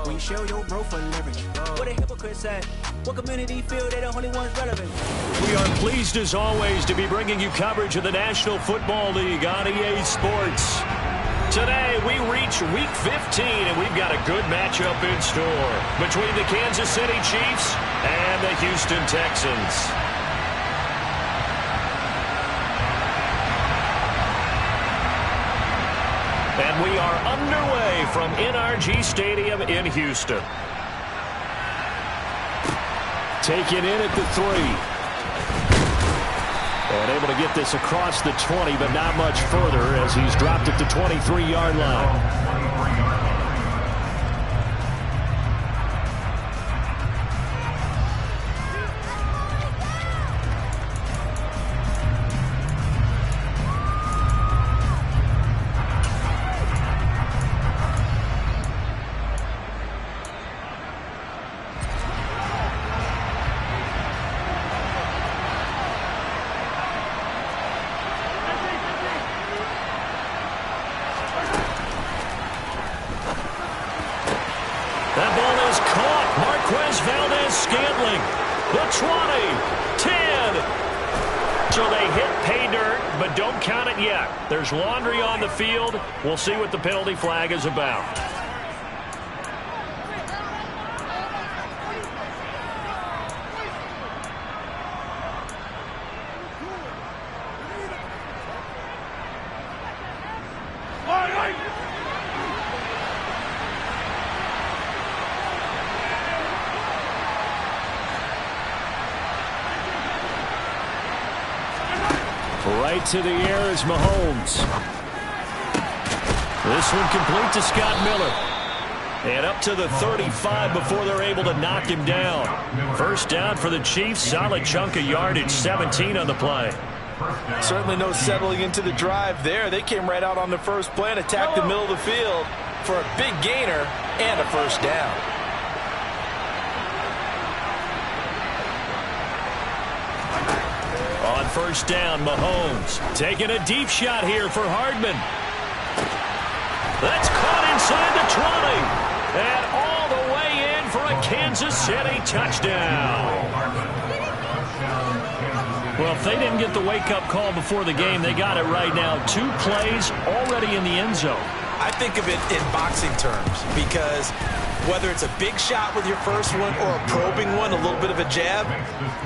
When you show your bro for leverage. What a hypocrite said. What community feel they're the only ones relevant? We are pleased as always to be bringing you coverage of the National Football League on EA Sports. Today we reach Week 15 and we've got a good matchup in store between the Kansas City Chiefs and the Houston Texans. And we are underway from NRG Stadium in Houston. Taken in at the 3. And able to get this across the 20, but not much further as he's dropped at the 23-yard line. That ball is caught. Marquez Valdez-Scantling. The 20, 10. So they hit pay dirt, but don't count it yet. There's laundry on the field. We'll see what the penalty flag is about. Right to the air is Mahomes. This one complete to Scott Miller. And up to the 35 before they're able to knock him down. First down for the Chiefs. Solid chunk of yardage, 17 on the play. Certainly no settling into the drive there. They came right out on the first play and attacked the middle of the field for a big gainer and a first down. On first down, Mahomes taking a deep shot here for Hardman. That's caught inside the 20. And all the way in for a Kansas City touchdown. Well, if they didn't get the wake-up call before the game, they got it right now. 2 plays already in the end zone. I think of it in boxing terms because whether it's a big shot with your first one or a probing one, a little bit of a jab,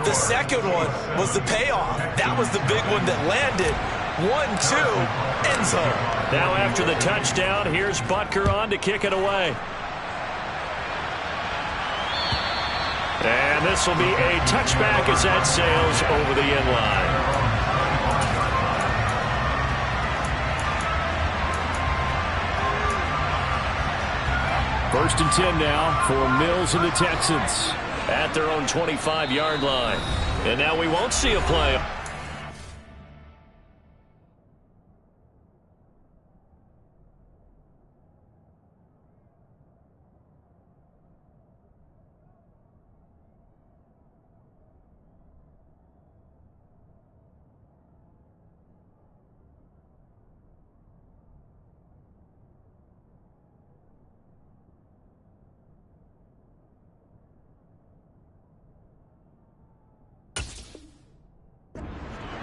the second one was the payoff. That was the big one that landed. 1-2, end zone. Now after the touchdown, here's Butker on to kick it away. And this will be a touchback as that sails over the end line. First and 10 now for Mills and the Texans at their own 25-yard line. And now we won't see a play.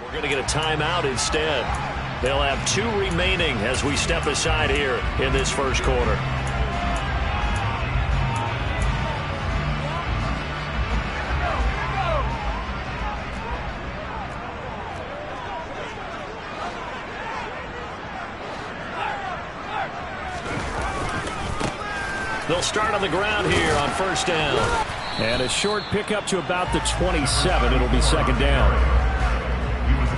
We're going to get a timeout instead. They'll have 2 remaining as we step aside here in this first quarter. They'll start on the ground here on first down. And a short pickup to about the 27. It'll be second down.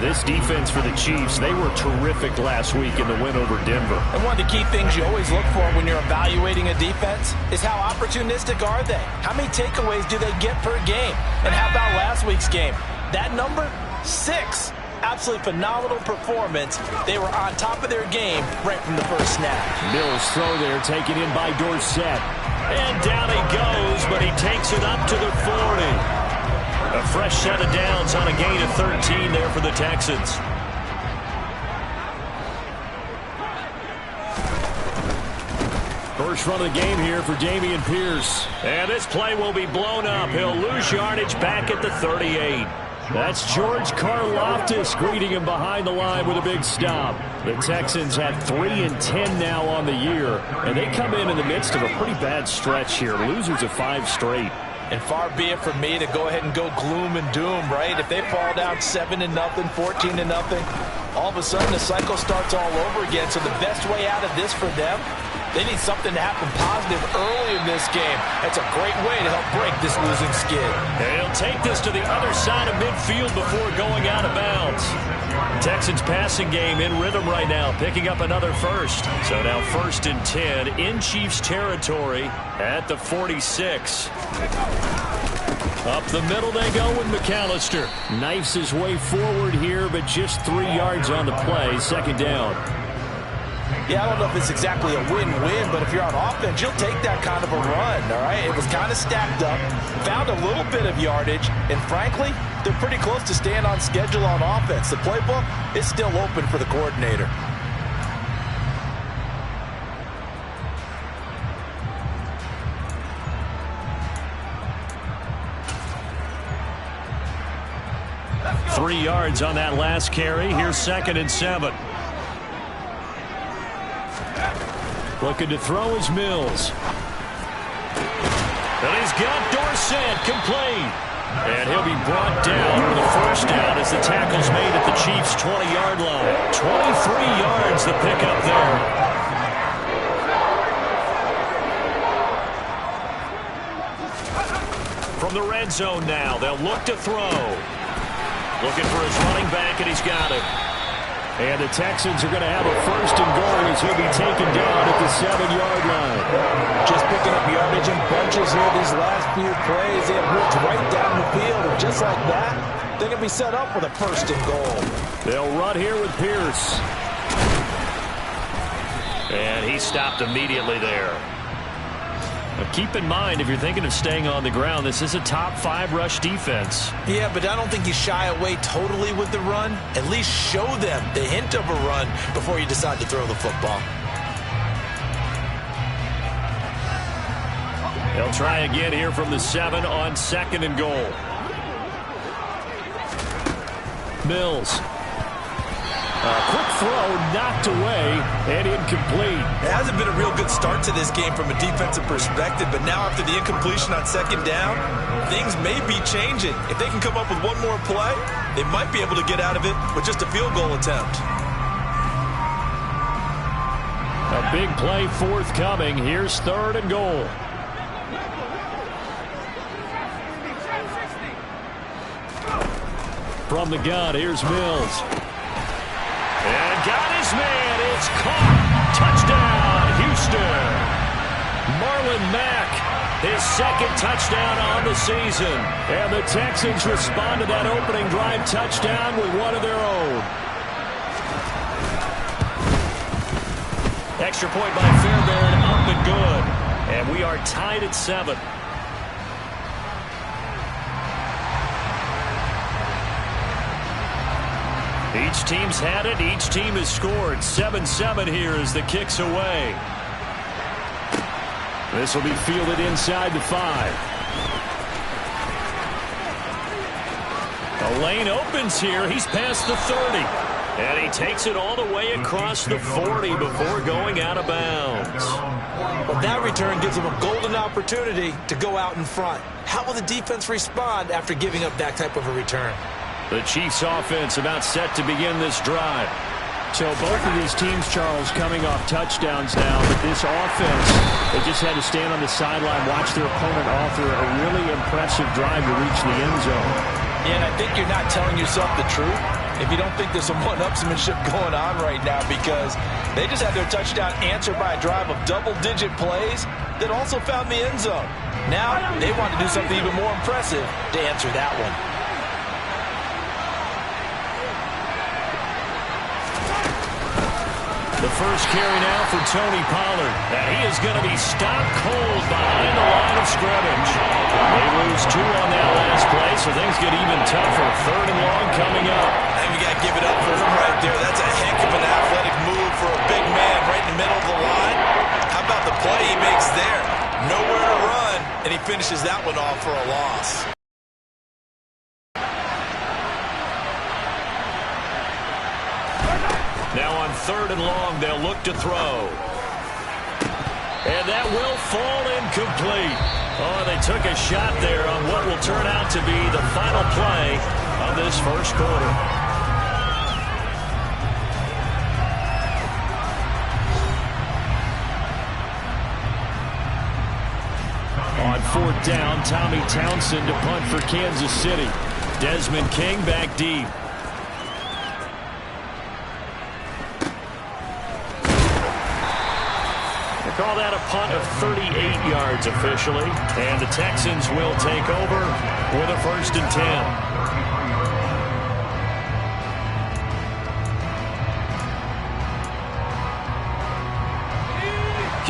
This defense for the Chiefs, they were terrific last week in the win over Denver. And one of the key things you always look for when you're evaluating a defense is how opportunistic are they? How many takeaways do they get per game? And how about last week's game? That number, 6. Absolutely phenomenal performance. They were on top of their game right from the first snap. Mills throw there, taken in by Dorsett. And down he goes, but he takes it up to the 40. A fresh set of downs on a gain of 13 there for the Texans. first run of the game here for Dameon Pierce. And this play will be blown up. He'll lose yardage back at the 38. That's George Karlaftis greeting him behind the line with a big stop. The Texans have 3-10 now on the year, and they come in the midst of a pretty bad stretch here. Losers of 5 straight. And far be it from me to go ahead and go gloom and doom, right? If they fall down 7-0, 14-0, all of a sudden the cycle starts all over again. So the best way out of this for them, they need something to happen positive early in this game. That's a great way to help break this losing skid. And he'll take this to the other side of midfield before going out of bounds. Texans passing game in rhythm right now, picking up another first. So now 1st and 10 in Chiefs territory at the 46. Up the middle they go with McAllister. Knifes his way forward here, but just 3 yards on the play. Second down. Yeah, I don't know if it's exactly a win-win, but if you're on offense, you'll take that kind of a run, all right? It was kind of stacked up, found a little bit of yardage, and frankly, they're pretty close to staying on schedule on offense. The playbook is still open for the coordinator. Three yards on that last carry. Here's 2nd and 7. Looking to throw is Mills. And he's got Dorsett complete. And he'll be brought down for the first down as the tackle's made at the Chiefs' 20-yard line. 23 yards the pickup there. From the red zone now, they'll look to throw. Looking for his running back, and he's got it. And the Texans are going to have a 1st and goal as he'll be taken down at the 7-yard line. Just picking up yardage in bunches here these last few plays. They have moved right down the field, and just like that, they're going to be set up with a 1st and goal. They'll run here with Pierce. And he stopped immediately there. Now keep in mind, if you're thinking of staying on the ground, this is a top 5 rush defense. Yeah, but I don't think you shy away totally with the run. At least show them the hint of a run before you decide to throw the football. They'll try again here from the 7 on 2nd and goal. Mills. A quick throw knocked away and incomplete. It hasn't been a real good start to this game from a defensive perspective, but now after the incompletion on 2nd down, things may be changing. If they can come up with one more play, they might be able to get out of it with just a field goal attempt. A big play forthcoming. Here's 3rd and goal. From the gun, here's Mills. And got his man. It's caught. Touchdown, Houston. Marlon Mack, his 2nd touchdown on the season. And the Texans respond to that opening drive touchdown with one of their own. Extra point by Fairbairn, up and good. And we are tied at 7. Each team's had it. Each team has scored. 7-7 here as the kick's away. This will be fielded inside the 5. The lane opens here. He's past the 30. And he takes it all the way across the 40 before going out of bounds. Well, that return gives them a golden opportunity to go out in front. How will the defense respond after giving up that type of a return? The Chiefs offense about set to begin this drive. So both of these teams, Charles, coming off touchdowns now, but this offense, they just had to stand on the sideline, watch their opponent offer a really impressive drive to reach the end zone. Yeah, and I think you're not telling yourself the truth if you don't think there's some one-upsmanship going on right now, because they just had their touchdown answered by a drive of double-digit plays that also found the end zone. Now they want to do something even more impressive to answer that one. The first carry now for Tony Pollard. And he is going to be stopped cold behind the line of scrimmage. They lose 2 on that last play, so things get even tougher. 3rd and long coming up. And we got to give it up for him right there. That's a heck of an athletic move for a big man right in the middle of the line. How about the play he makes there. Nowhere to run, and he finishes that one off for a loss. Now on 3rd and long, they'll look to throw. And that will fall incomplete. Oh, they took a shot there on what will turn out to be the final play of this first quarter. On 4th down, Tommy Townsend to punt for Kansas City. Desmond King back deep. Call that a punt of 38 yards officially. And the Texans will take over with a 1st and 10.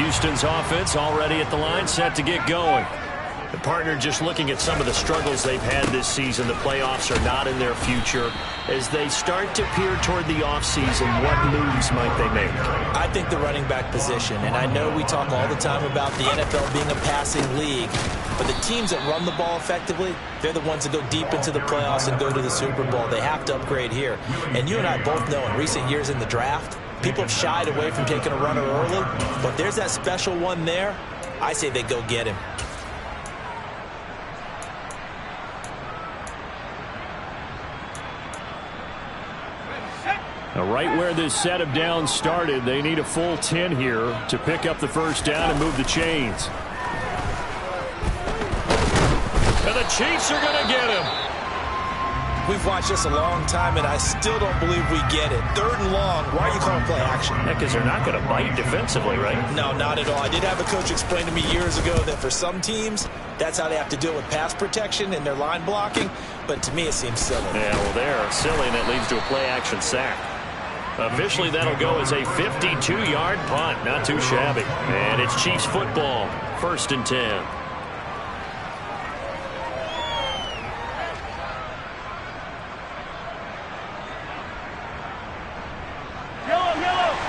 Houston's offense already at the line, set to get going. The partner just looking at some of the struggles they've had this season. The playoffs are not in their future. As they start to peer toward the offseason, what moves might they make? I think the running back position, and I know we talk all the time about the NFL being a passing league, but the teams that run the ball effectively, they're the ones that go deep into the playoffs and go to the Super Bowl. They have to upgrade here. And you and I both know in recent years in the draft, people have shied away from taking a runner early, but there's that special one there. I say they go get him. Now, right where this set of downs started, they need a full 10 here to pick up the 1st down and move the chains. And the Chiefs are going to get him. We've watched this a long time, and I still don't believe we get it. 3rd and long, why are you calling play action? Because they're not going to bite defensively, right? No, not at all. I did have a coach explain to me years ago that for some teams, that's how they have to deal with pass protection and their line blocking. But to me, it seems silly. Yeah, well, they're silly, and that leads to a play action sack. Officially, that'll go as a 52-yard punt. Not too shabby. And it's Chiefs football. 1st and 10.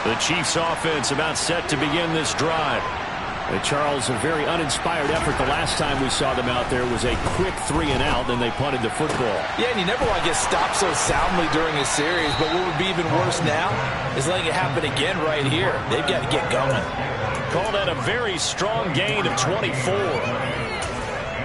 The Chiefs offense about set to begin this drive. Charles, a very uninspired effort. The last time we saw them out there was a quick 3 and out, then they punted the football. Yeah, and you never want to get stopped so soundly during a series, but what would be even worse now is letting it happen again right here. They've got to get going. Call that a very strong gain of 24.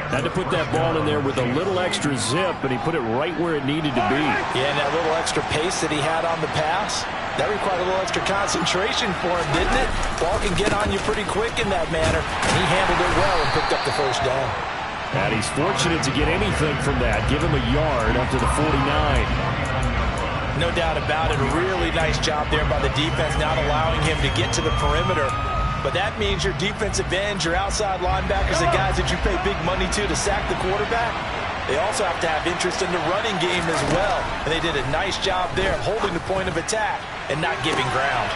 Had to put that ball in there with a little extra zip, but he put it right where it needed to be. Yeah, and that little extra pace that he had on the pass, that required a little extra concentration for him, didn't it? Ball can get on you pretty quick in that manner, and he handled it well and picked up the 1st down. And he's fortunate to get anything from that. Give him a yard up to the 49. No doubt about it. A really nice job there by the defense, not allowing him to get to the perimeter. But that means your defensive ends, your outside linebackers, the guys that you pay big money to sack the quarterback, they also have to have interest in the running game as well. And they did a nice job there of holding the point of attack and not giving ground.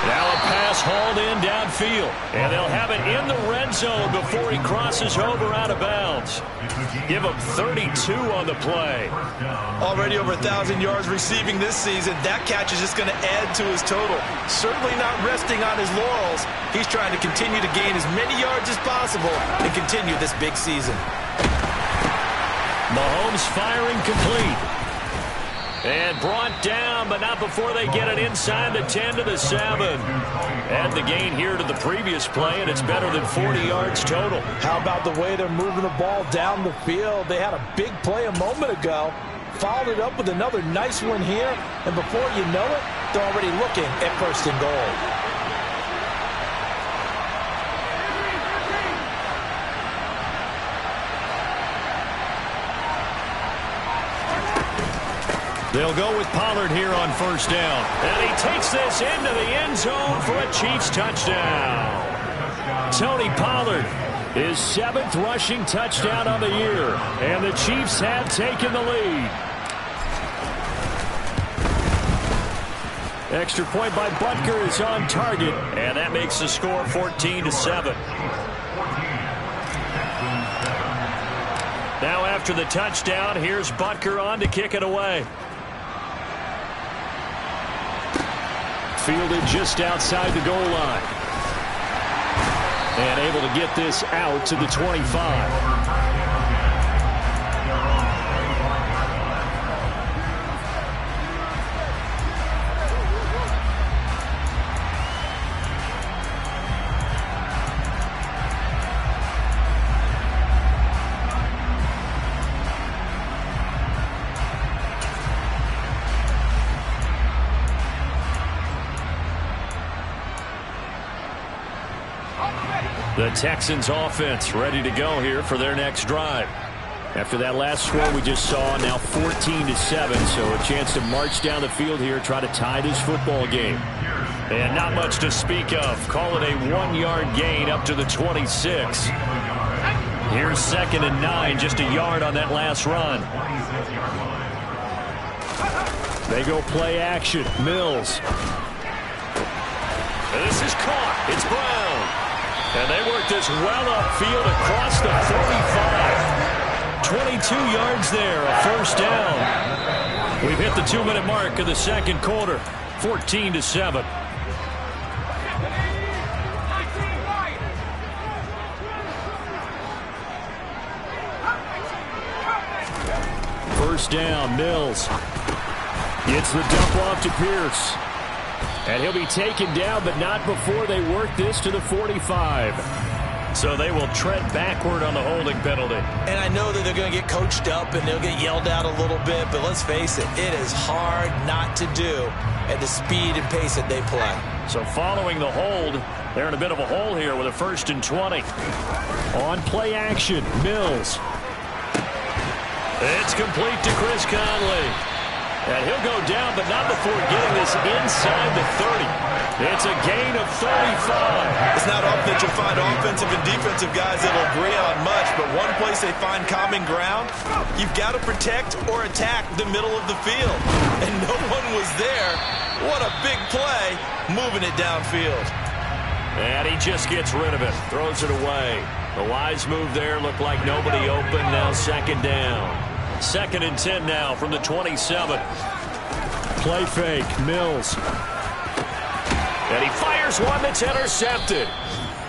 Now a pass hauled in downfield. And they'll have it in the red zone before he crosses over out of bounds. Give him 32 on the play. Already over 1,000 yards receiving this season. That catch is just going to add to his total. Certainly not resting on his laurels. He's trying to continue to gain as many yards as possible and continue this big season. Mahomes firing complete. And brought down, but not before they get it inside the 10 to the 7. Add the gain here to the previous play, and it's better than 40 yards total. How about the way they're moving the ball down the field? They had a big play a moment ago. Followed it up with another nice one here. And before you know it, they're already looking at 1st and goal. They'll go with Pollard here on 1st down. And he takes this into the end zone for a Chiefs touchdown. Tony Pollard, his 7th rushing touchdown on the year. And the Chiefs have taken the lead. Extra point by Butker is on target. And that makes the score 14-7. Now after the touchdown, here's Butker on to kick it away. Fielded just outside the goal line. And able to get this out to the 25. The Texans offense ready to go here for their next drive. After that last score we just saw, now 14-7, so a chance to march down the field here, try to tie this football game. And not much to speak of. Call it a 1-yard gain up to the 26. Here's 2nd and 9, just a yard on that last run. They go play action. Mills. This is caught. It's Brown. And they work this well upfield across the 45. 22 yards there, a first down. We've hit the 2-minute mark of the second quarter. 14-7. First down, Mills. Gets the dump off to Pierce. And he'll be taken down, but not before they work this to the 45. So they will tread backward on the holding penalty. And I know that they're going to get coached up and they'll get yelled at a little bit, but let's face it, it is hard not to do at the speed and pace that they play. So following the hold, they're in a bit of a hole here with a 1st and 20. On play action, Mills. It's complete to Chris Conley. And he'll go down, but not before getting this inside the 30. It's a gain of 35. It's not often that you'll find offensive and defensive guys that'll agree on much, but one place they find common ground, you've got to protect or attack the middle of the field. And no one was there. What a big play, moving it downfield. And he just gets rid of it, throws it away. The wise move there, looked like nobody open, now 2nd down. 2nd and 10 now from the 27. Play fake, Mills. And he fires one that's intercepted.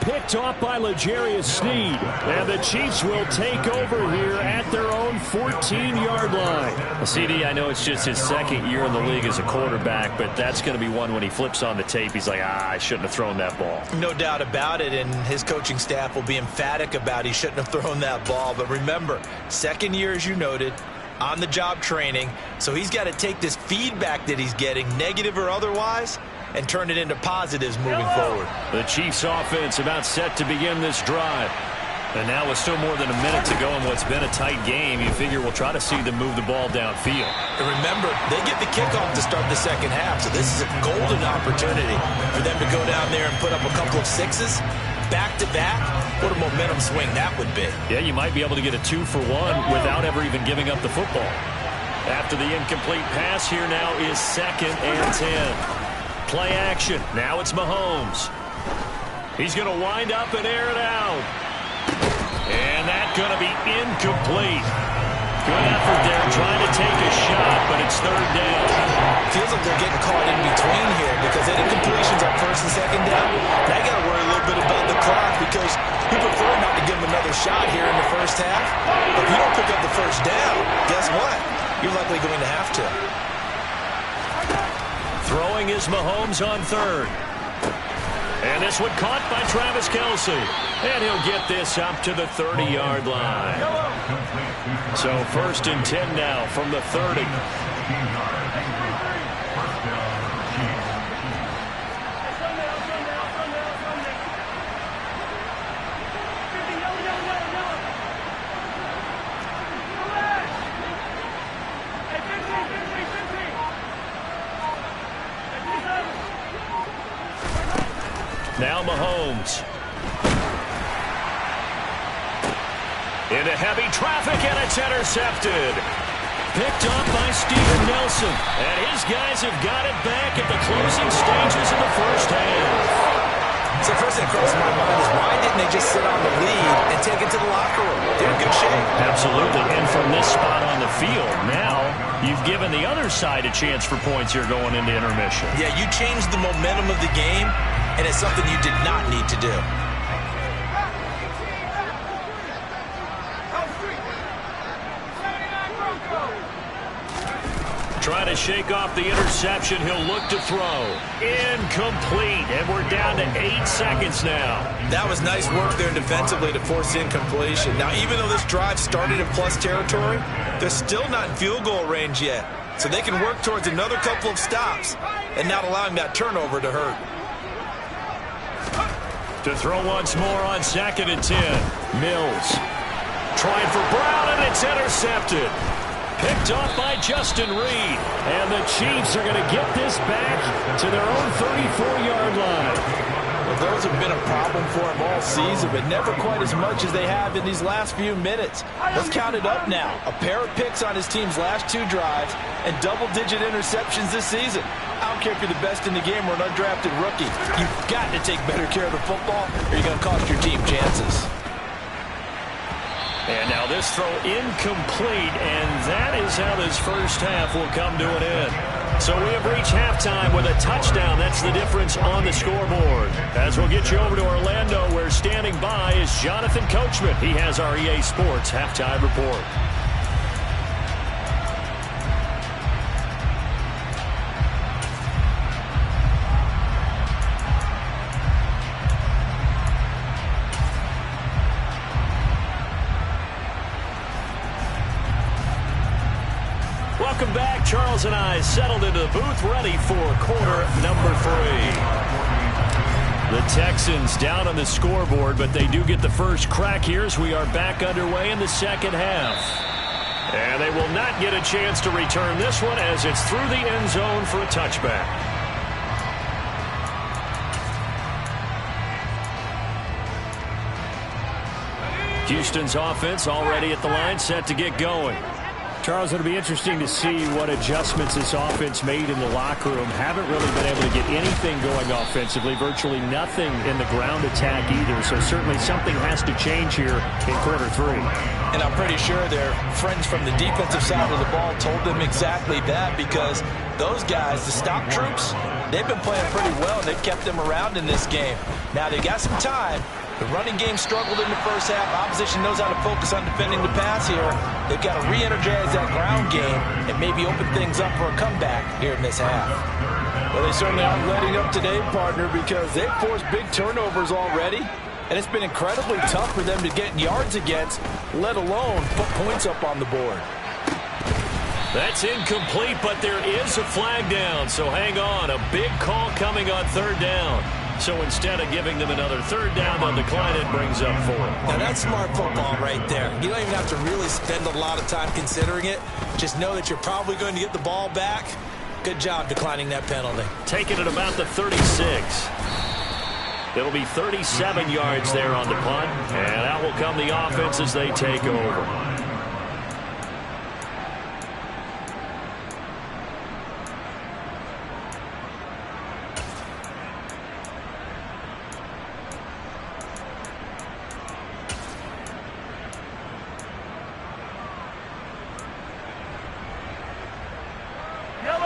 Picked off by L'Jarius Sneed. And the Chiefs will take over here at their own 14-yard line. CD, I know it's just his 2nd year in the league as a quarterback, but that's going to be one when he flips on the tape. He's like, I shouldn't have thrown that ball. No doubt about it, and his coaching staff will be emphatic about he shouldn't have thrown that ball. But remember, 2nd year, as you noted, on-the-job training, so he's got to take this feedback that he's getting, negative or otherwise, and turn it into positives moving forward. The Chiefs offense about set to begin this drive. And now with still more than a minute to go in what's been a tight game, you figure we'll try to see them move the ball downfield. And remember, they get the kickoff to start the second half, so this is a golden opportunity for them to go down there and put up a couple of sixes back-to-back. What a momentum swing that would be. Yeah, you might be able to get a 2-for-1 without ever even giving up the football. After the incomplete pass, here now is 2nd and 10. Play action. Now it's Mahomes. He's going to wind up and air it out. And that's going to be incomplete. Good effort there trying to take a shot, but it's 3rd down. Feels like they're getting caught in between here because that incompletion's on 1st and 2nd down. Now you got to worry a little bit about the clock because you prefer not to give them another shot here in the first half. But if you don't pick up the 1st down, guess what? You're likely going to have to. Throwing is Mahomes on 3rd. And this one caught by Travis Kelce. And he'll get this up to the 30-yard line. So 1st and 10 now from the 30. Now Mahomes. Into heavy traffic, and it's intercepted. Picked up by Steven Nelson. And his guys have got it back at the closing stages of the first half. So first thing across my mind is why didn't they just sit on the lead and take it to the locker room? They're in good shape. Absolutely. And from this spot on the field, now you've given the other side a chance for points here going into intermission. Yeah, you changed the momentum of the game, and it's something you did not need to do. Trying to shake off the interception. He'll look to throw. Incomplete. And we're down to 8 seconds now. That was nice work there defensively to force incompletion. Now, even though this drive started in plus territory, they're still not in field goal range yet. So they can work towards another couple of stops and not allowing that turnover to hurt. To throw once more on 2nd and 10. Mills. Trying for Brown, and it's intercepted. Picked off by Justin Reed. And the Chiefs are going to get this back to their own 34-yard line. Well, those have been a problem for him all season, but never quite as much as they have in these last few minutes. Let's count it up now. A pair of picks on his team's last 2 drives and double-digit interceptions this season. I don't care if you're the best in the game or an undrafted rookie. You've got to take better care of the football or you're going to cost your team chances. And now this throw incomplete, and that is how this first half will come to an end. So we have reached halftime with a touchdown. That's the difference on the scoreboard. As we'll get you over to Orlando, where standing by is Jonathan Coachman. He has our EA Sports halftime report. Welcome back. Charles and I settled into the booth, ready for quarter number 3. The Texans down on the scoreboard, but they do get the first crack here as we are back underway in the second half. And they will not get a chance to return this one as it's through the end zone for a touchback. Houston's offense already at the line, set to get going. Charles, it'll be interesting to see what adjustments this offense made in the locker room. Haven't really been able to get anything going offensively, virtually nothing in the ground attack either. So certainly something has to change here in quarter 3. And I'm pretty sure their friends from the defensive side of the ball told them exactly that, because those guys, the stop troops, they've been playing pretty well, and they've kept them around in this game. Now they got some time. The running game struggled in the first half. Opposition knows how to focus on defending the pass here. They've got to re-energize that ground game and maybe open things up for a comeback here in this half. Well, they certainly aren't letting up today, partner, because they've forced big turnovers already. And it's been incredibly tough for them to get yards against, let alone put points up on the board. That's incomplete, but there is a flag down. So hang on. A big call coming on 3rd down. So instead of giving them another 3rd down, they'll decline it, brings up 4. Now that's smart football right there. You don't even have to really spend a lot of time considering it. Just know that you're probably going to get the ball back. Good job declining that penalty. Taking it about the 36. It'll be 37 yards there on the punt. And out will come the offense as they take over.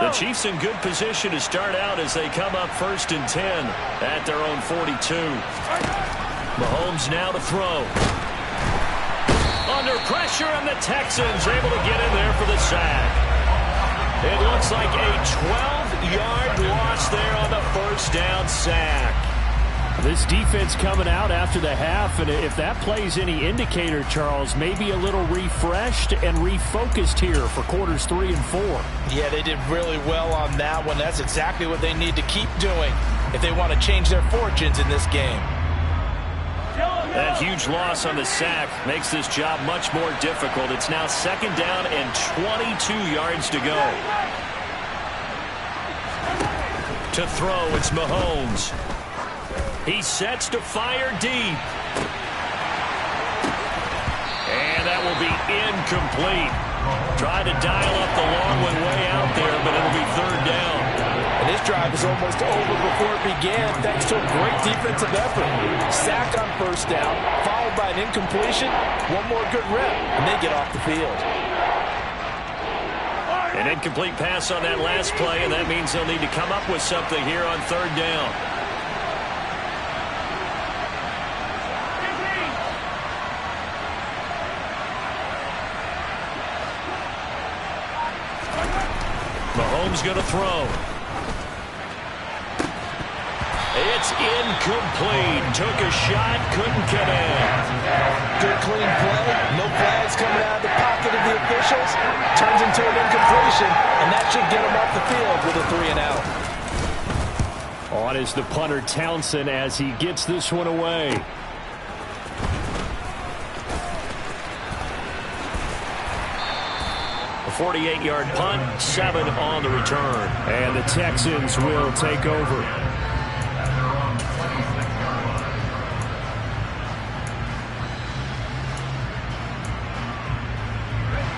The Chiefs in good position to start out as they come up 1st and 10 at their own 42. Mahomes now to throw. Under pressure, and the Texans are able to get in there for the sack. It looks like a 12-yard loss there on the 1st down sack. This defense coming out after the half, and if that plays any indicator, Charles, maybe a little refreshed and refocused here for quarters 3 and 4. Yeah, they did really well on that one. That's exactly what they need to keep doing if they want to change their fortunes in this game. That huge loss on the sack makes this job much more difficult. It's now 2nd down and 22 yards to go. To throw, it's Mahomes. He sets to fire deep. And that will be incomplete. Tried to dial up the long one way out there, but it'll be 3rd down. And this drive is almost over before it began, thanks to a great defensive effort. Sack on 1st down, followed by an incompletion. One more good rep, and they get off the field. An incomplete pass on that last play, and that means they'll need to come up with something here on 3rd down. Mahomes going to throw. It's incomplete. Took a shot, couldn't get in. Good clean play. No flags coming out of the pocket of the officials. Turns into an incompletion, and that should get him off the field with a 3-and-out. On is the punter Townsend as he gets this one away. A 48-yard punt, 7 on the return. And the Texans will take over.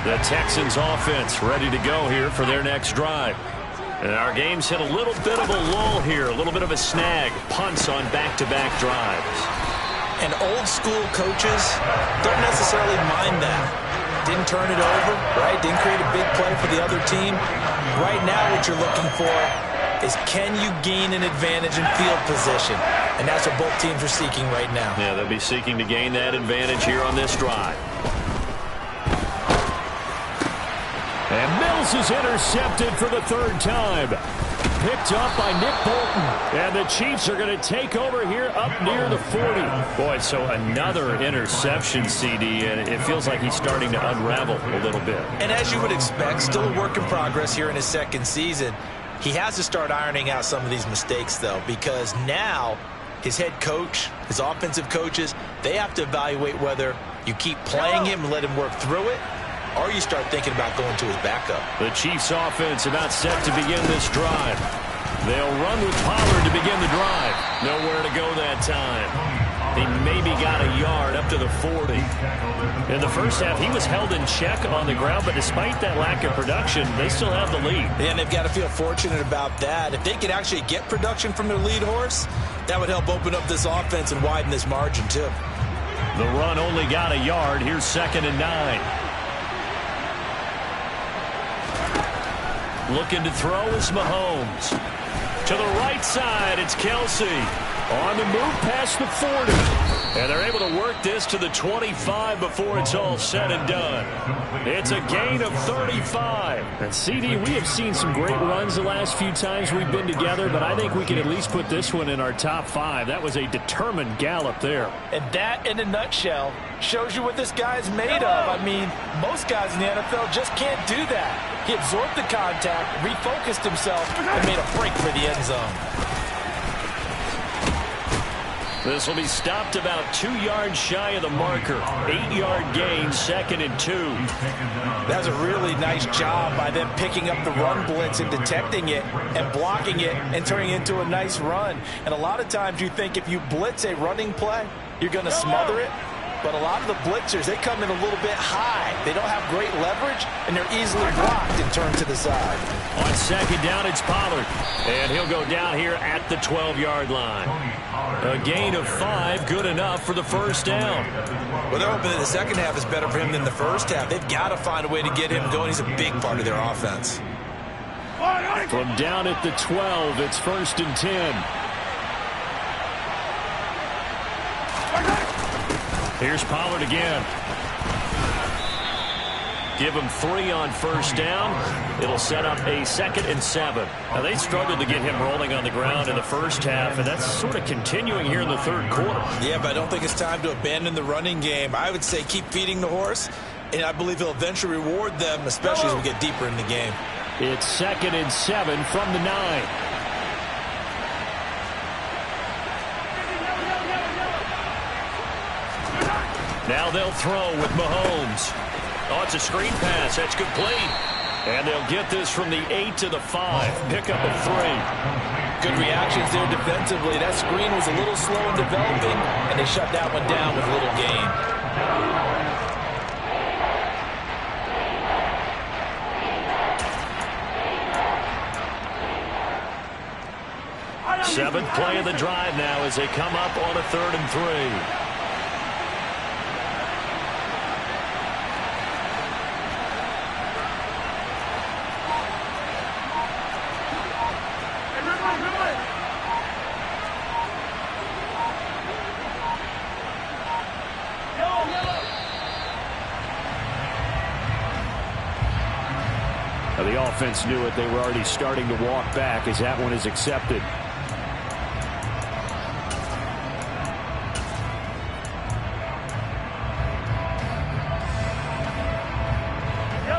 The Texans offense ready to go here for their next drive. And our game's hit a little bit of a lull here, a little bit of a snag. Punts on back-to-back drives. And old school coaches don't necessarily mind that. Didn't turn it over, right? Didn't create a big play for the other team. Right now what you're looking for is can you gain an advantage in field position? And that's what both teams are seeking right now. Yeah, they'll be seeking to gain that advantage here on this drive. And Mills is intercepted for the third time. Picked up by Nick Bolton. And the Chiefs are going to take over here up near the 40. Boy, so another interception, CD, and it feels like he's starting to unravel a little bit. And as you would expect, still a work in progress here in his second season. He has to start ironing out some of these mistakes, though, because now his head coach, his offensive coaches, they have to evaluate whether you keep playing him and let him work through it, or you start thinking about going to his backup. The Chiefs offense about set to begin this drive. They'll run with Pollard to begin the drive. Nowhere to go that time. He maybe got a yard up to the 40. In the first half, he was held in check on the ground, but despite that lack of production, they still have the lead. And they've got to feel fortunate about that. If they could actually get production from their lead horse, that would help open up this offense and widen this margin, too. The run only got a yard. Here's 2nd and 9. Looking to throw is Mahomes. To the right side, it's Kelsey. On the move past the 40. And they're able to work this to the 25 before it's all said and done. It's a gain of 35. And CD, we have seen some great runs the last few times we've been together, but I think we can at least put this one in our top 5. That was a determined gallop there. And that, in a nutshell, shows you what this guy's made of. I mean, most guys in the NFL just can't do that. He absorbed the contact, refocused himself, and made a break for the end zone. This will be stopped about 2 yards shy of the marker. 8-yard gain, 2nd and 2. That was a really nice job by them picking up the run blitz and detecting it and blocking it and turning it into a nice run. And a lot of times you think if you blitz a running play, you're going to smother it. But a lot of the blitzers, they come in a little bit high. They don't have great leverage, and they're easily blocked and turned to the side. On 2nd down, it's Pollard. And he'll go down here at the 12-yard line. A gain of 5, good enough for the first down. Well, they're hoping that the second half is better for him than the first half. They've got to find a way to get him going. He's a big part of their offense. From down at the 12, it's 1st and 10. Here's Pollard again. Give him 3 on first down. It'll set up a 2nd and 7. Now, they struggled to get him rolling on the ground in the first half, and that's sort of continuing here in the third quarter. Yeah, but I don't think it's time to abandon the running game. I would say keep feeding the horse, and I believe he'll eventually reward them, especially as we get deeper in the game. It's 2nd and 7 from the 9. Now they'll throw with Mahomes. Oh, it's a screen pass. That's complete. And they'll get this from the 8 to the 5. Pickup of 3. Good reactions there defensively. That screen was a little slow in developing, and they shut that one down with little gain. Seventh play of the drive now as they come up on a 3rd and 3. The offense knew it. They were already starting to walk back as that one is accepted.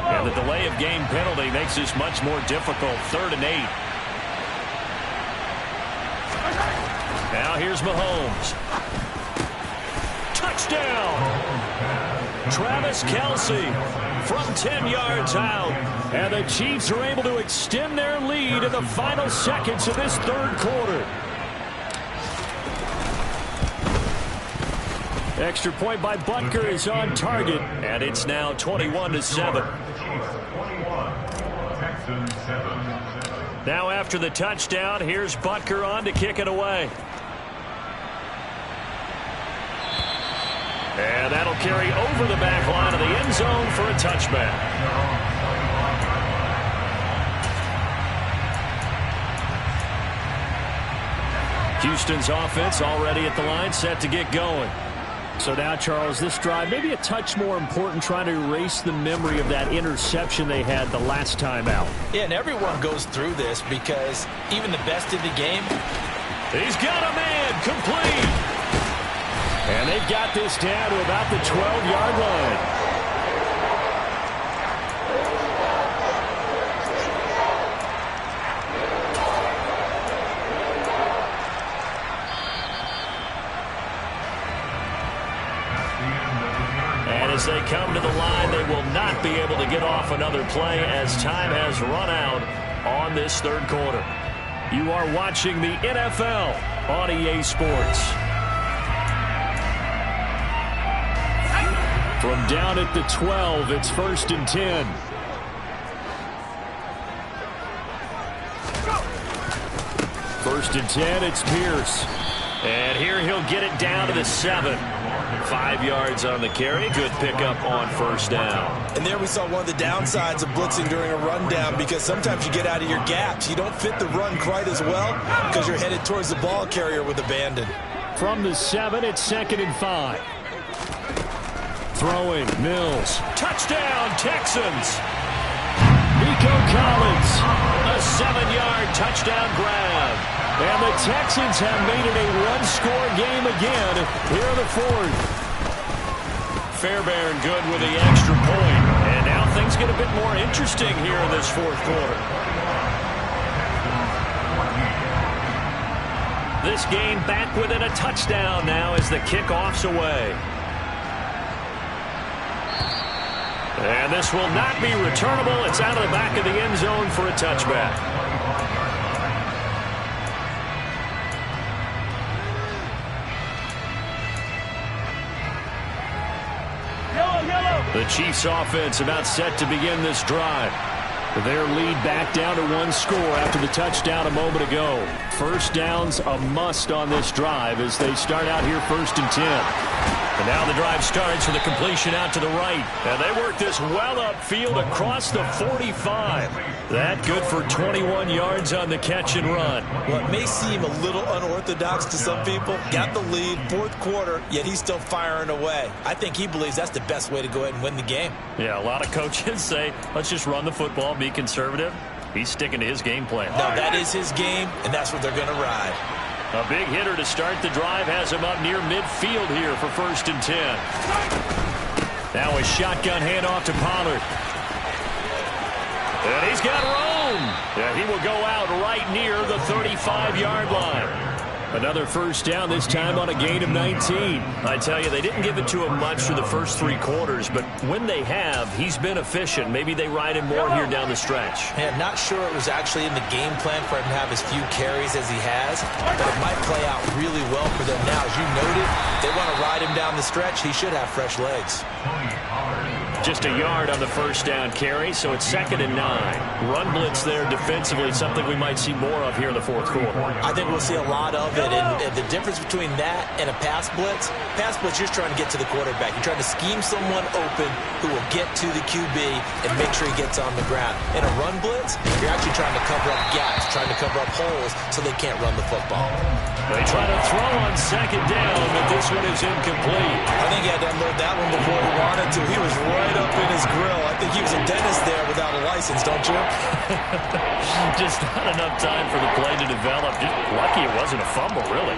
And the delay of game penalty makes this much more difficult. 3rd and 8. Now here's Mahomes. Touchdown! Travis Kelce from 10 yards out. And the Chiefs are able to extend their lead in the final seconds of this 3rd quarter. Extra point by Butker is on target. And it's now 21-7. Now after the touchdown, here's Butker on to kick it away. And that'll carry over the back line of the end zone for a touchback. Houston's offense already at the line, set to get going. So now, Charles, this drive maybe a touch more important, trying to erase the memory of that interception they had the last time out. Yeah, and everyone goes through this because even the best in the game. He's got a man complete. And they've got this down to about the 12-yard line. And as they come to the line, they will not be able to get off another play as time has run out on this 3rd quarter. You are watching the NFL on EA Sports. From down at the 12, it's 1st and 10. First and 10, it's Pierce. And here he'll get it down to the 7. 5 yards on the carry. Good pickup on 1st down. And there we saw one of the downsides of blitzing during a rundown, because sometimes you get out of your gaps. You don't fit the run quite as well because you're headed towards the ball carrier with abandon. From the 7, it's 2nd and 5. Throwing, Mills. Touchdown, Texans. Nico Collins. A 7-yard touchdown grab. And the Texans have made it a one-score game again here in the 4th. Fairbairn good with the extra point. And now things get a bit more interesting here in this 4th quarter. This game back within a touchdown now as the kickoff's away. And this will not be returnable. It's out of the back of the end zone for a touchback. The Chiefs offense about set to begin this drive. Their lead back down to 1 score after the touchdown a moment ago. 1st down's a must on this drive as they start out here 1st and 10. And now the drive starts with a completion out to the right. And they work this well upfield across the 45. That good for 21 yards on the catch and run. Well, it may seem a little unorthodox to some people. Got the lead, 4th quarter, yet he's still firing away. I think he believes that's the best way to go ahead and win the game. Yeah, a lot of coaches say, let's just run the football, be conservative. He's sticking to his game plan. No, that is his game, and that's what they're going to ride. A big hitter to start the drive has him up near midfield here for 1st and 10. Now a shotgun handoff to Pollard. And he's got room. Yeah, he will go out right near the 35-yard line. Another 1st down, this time on a gain of 19. I tell you, they didn't give it to him much for the first 3 quarters, but when they have, he's been efficient. Maybe they ride him more here down the stretch. Man, not sure it was actually in the game plan for him to have as few carries as he has, but it might play out really well for them now. As you noted, they want to ride him down the stretch. He should have fresh legs. Just a yard on the 1st down carry, so it's 2nd and 9. Run blitz there defensively, something we might see more of here in the 4th quarter. I think we'll see a lot of it, and the difference between that and a pass blitz, you're just trying to get to the quarterback. You're trying to scheme someone open who will get to the QB and make sure he gets on the ground. In a run blitz, you're actually trying to cover up gaps, trying to cover up holes so they can't run the football. They try to throw on 2nd down, but this one is incomplete. I think he had to unload that one before he wanted to. He was right up up in his grill. I think he was a dentist there without a license, don't you? Just not enough time for the play to develop. Just lucky it wasn't a fumble, really.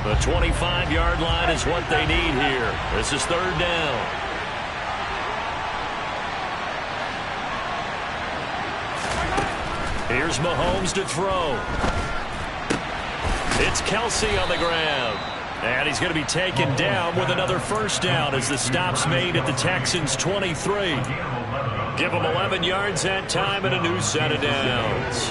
The 25-yard line is what they need here. This is third down. Here's Mahomes to throw. It's Kelsey on the ground. And he's going to be taken down with another first down as the stop's made at the Texans' 23. Give them 11 yards that time and a new set of downs.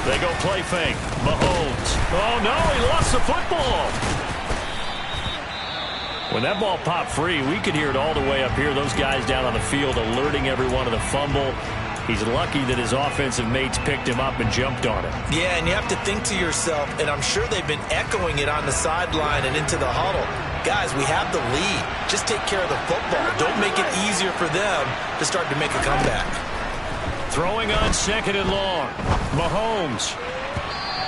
They go play fake. Mahomes. Oh, no, he lost the football. When that ball popped free, we could hear it all the way up here. Those guys down on the field alerting everyone of the fumble. He's lucky that his offensive mates picked him up and jumped on it. Yeah, and you have to think to yourself, and I'm sure they've been echoing it on the sideline and into the huddle. Guys, we have the lead. Just take care of the football. Don't make it easier for them to start to make a comeback. Throwing on second and long. Mahomes.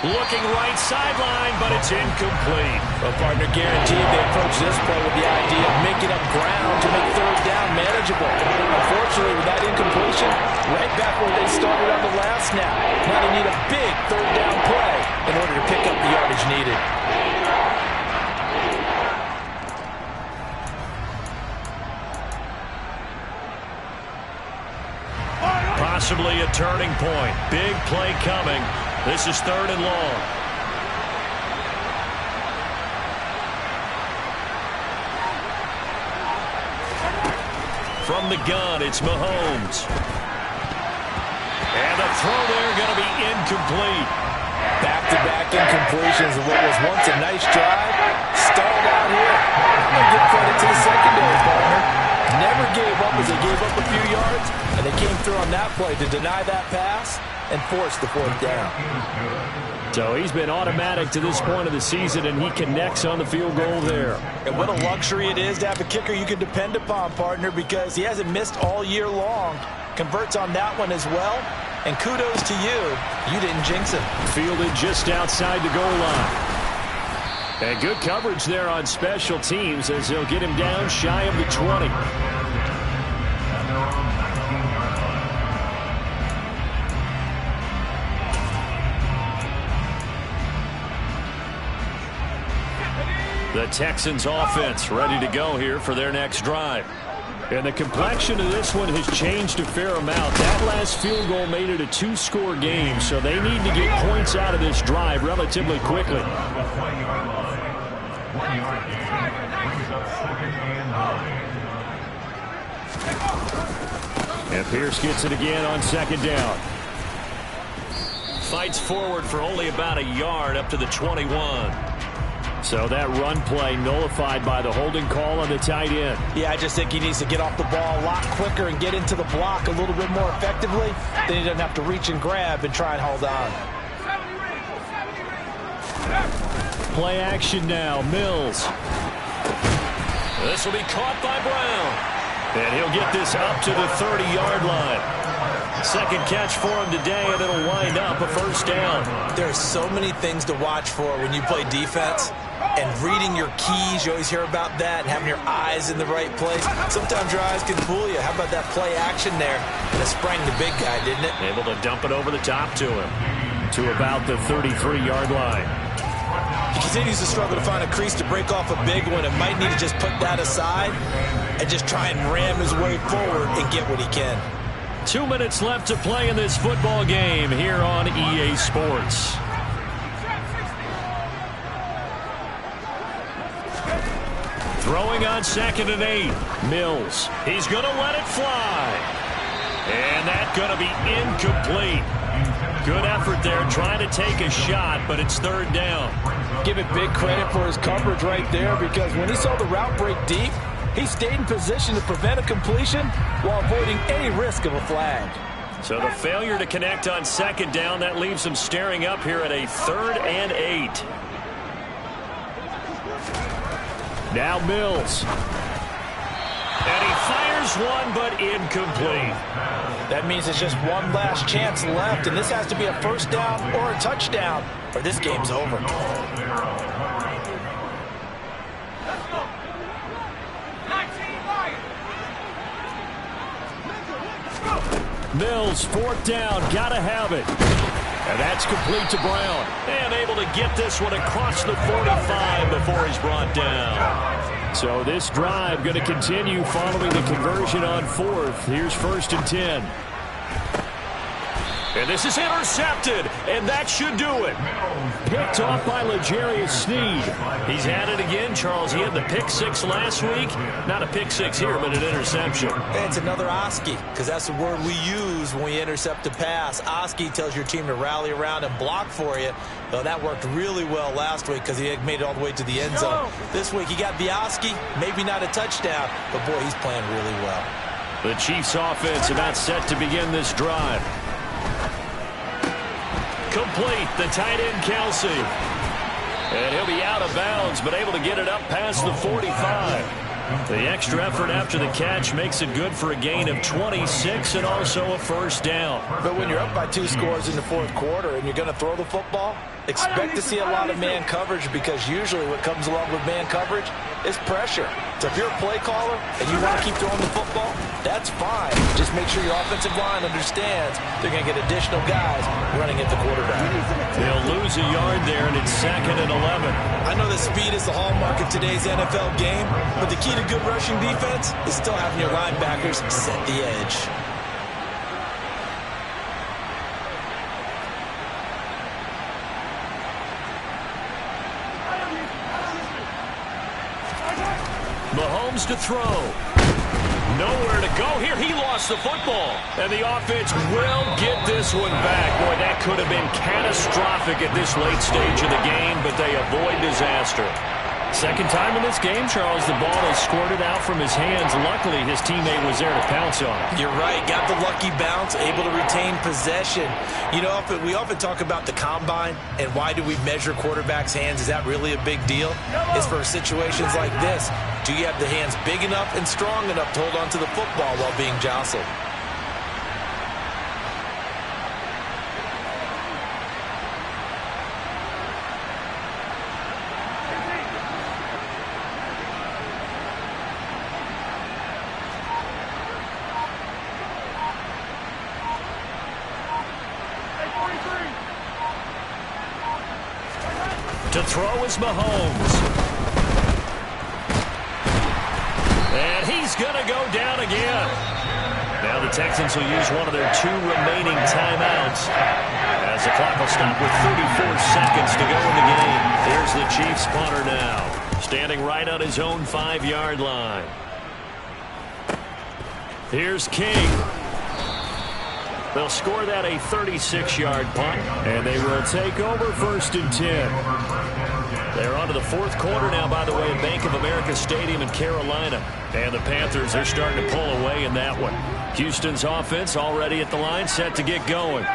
Looking right sideline, but it's incomplete. Well, partner, guaranteed they approach this play with the idea of making up ground to make third down manageable. Unfortunately, with that incompletion, right back where they started on the last snap. Now they need a big third down play in order to pick up the yardage needed. Possibly a turning point. Big play coming. This is third and long. From the gun, it's Mahomes. And the throw there going to be incomplete. Back-to-back incompletions of what was once a nice drive. Stalled out here. I'll give credit to the secondary partner. Never gave up as they gave up a few yards, and they came through on that play to deny that pass and force the fourth down. So he's been automatic to this point of the season, and he connects on the field goal there. And what a luxury it is to have a kicker you can depend upon, partner, because he hasn't missed all year long. Converts on that one as well. And kudos to you. You didn't jinx him. Fielded just outside the goal line. And good coverage there on special teams as they'll get him down shy of the 20. The Texans offense ready to go here for their next drive. And the complexion of this one has changed a fair amount. That last field goal made it a two-score game, so they need to get points out of this drive relatively quickly. And Pierce gets it again on second down. Fights forward for only about a yard up to the 21. So that run play nullified by the holding call on the tight end. Yeah, I just think he needs to get off the ball a lot quicker and get into the block a little bit more effectively. Then he doesn't have to reach and grab and try and hold on. Play action now. Mills. This will be caught by Brown. And he'll get this up to the 30-yard line. Second catch for him today, and it'll wind up a first down. There are so many things to watch for when you play defense. And reading your keys, you always hear about that, and having your eyes in the right place. Sometimes your eyes can fool you. How about that play action there? And it sprang the big guy, didn't it? Able to dump it over the top to him. To about the 33-yard line. He continues to struggle to find a crease to break off a big one and might need to just put that aside and just try and ram his way forward and get what he can. 2 minutes left to play in this football game here on EA Sports. Throwing on second and 8. Mills. He's going to let it fly. And that's going to be incomplete. Good effort there trying to take a shot, but it's third down. Give it big credit for his coverage right there, because when he saw the route break deep, he stayed in position to prevent a completion while avoiding any risk of a flag. So the failure to connect on second down, that leaves him staring up here at a 3rd and 8. Now Mills. And he fires one, but incomplete. That means it's just one last chance left, and this has to be a first down or a touchdown, or this game's over. Mills, fourth down, gotta have it. And that's complete to Brown. And able to get this one across the 45 before he's brought down. So this drive going to continue following the conversion on fourth. Here's 1st and 10. And this is intercepted, and that should do it. Picked off by L'Jarius Sneed. He's at it again, Charles. He had the pick six last week. Not a pick six here, but an interception. And it's another Oski, because that's the word we use when we intercept a pass. Oski tells your team to rally around and block for you. Well, that worked really well last week because he had made it all the way to the end zone. This week he got the Oski, maybe not a touchdown, but boy, he's playing really well. The Chiefs offense about set to begin this drive. Complete, the tight end Kelsey. And he'll be out of bounds, but able to get it up past the 45. The extra effort after the catch makes it good for a gain of 26 and also a first down. But when you're up by 2 scores in the fourth quarter and you're going to throw the football, expect to see a lot of man coverage, because usually what comes along with man coverage is pressure. So if you're a play caller and you want to keep throwing the football, that's fine. Just make sure your offensive line understands they're going to get additional guys running at the quarterback. They'll lose a yard there, and it's 2nd and 11. I know that speed is the hallmark of today's NFL game, but the key to good rushing defense is still having your linebackers set the edge. Mahomes to throw. Nowhere to go here. He lost the football. And the offense will get this one back. Boy, that could have been catastrophic at this late stage of the game, but they avoid disaster. Second time in this game, Charles, the ball is squirted out from his hands. Luckily, his teammate was there to pounce on it. You're right. Got the lucky bounce, able to retain possession. You know, we often talk about the combine and why do we measure quarterbacks' hands. Is that really a big deal? It's for situations like this. Do you have the hands big enough and strong enough to hold on to the football while being jostled? To throw is Mahomes. And he's going to go down again. Now the Texans will use one of their 2 remaining timeouts, as the clock will stop with 34 seconds to go in the game. Here's the Chiefs punter now, standing right on his own 5-yard line. Here's King. They'll score that a 36-yard punt, and they will take over 1st and 10. They're on to the fourth quarter now, by the way, at Bank of America Stadium in Carolina. And the Panthers are starting to pull away in that one. Houston's offense already at the line, set to get going.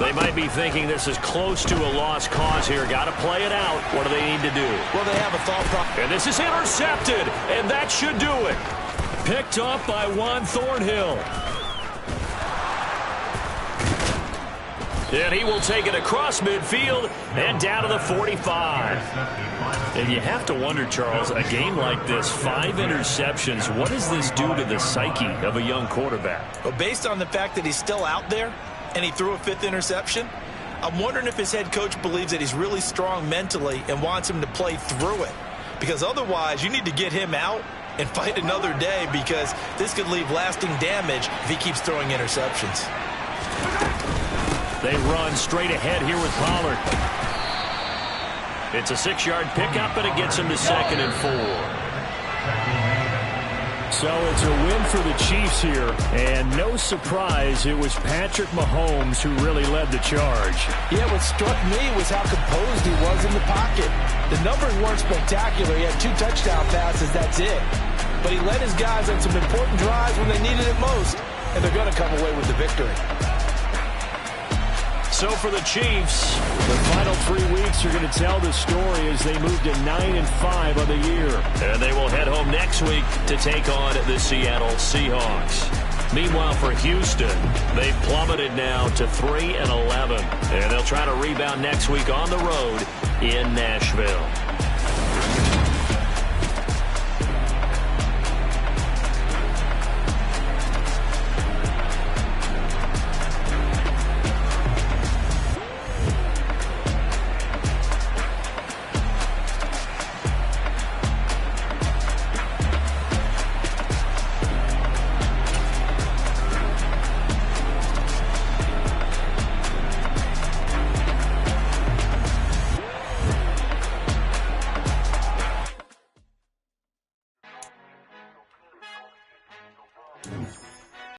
They might be thinking this is close to a lost cause here. Got to play it out. What do they need to do? Well, they have a thought process. And this is intercepted, and that should do it. Picked up by Juan Thornhill. And he will take it across midfield and down to the 45. And you have to wonder, Charles, a game like this, 5 interceptions, what does this do to the psyche of a young quarterback? Well, based on the fact that he's still out there and he threw a 5th interception, I'm wondering if his head coach believes that he's really strong mentally and wants him to play through it. Because otherwise, you need to get him out and fight another day, because this could leave lasting damage if he keeps throwing interceptions. They run straight ahead here with Pollard. It's a 6-yard pickup, and it gets him to 2nd and 4. So it's a win for the Chiefs here, and no surprise, it was Patrick Mahomes who really led the charge. Yeah, what struck me was how composed he was in the pocket. The numbers weren't spectacular. He had 2 touchdown passes, that's it. But he led his guys on some important drives when they needed it most, and they're going to come away with the victory. So for the Chiefs, the final 3 weeks are going to tell the story as they move to 9-5 on the year. And they will head home next week to take on the Seattle Seahawks. Meanwhile, for Houston, they've plummeted now to 3-11. And they'll try to rebound next week on the road in Nashville.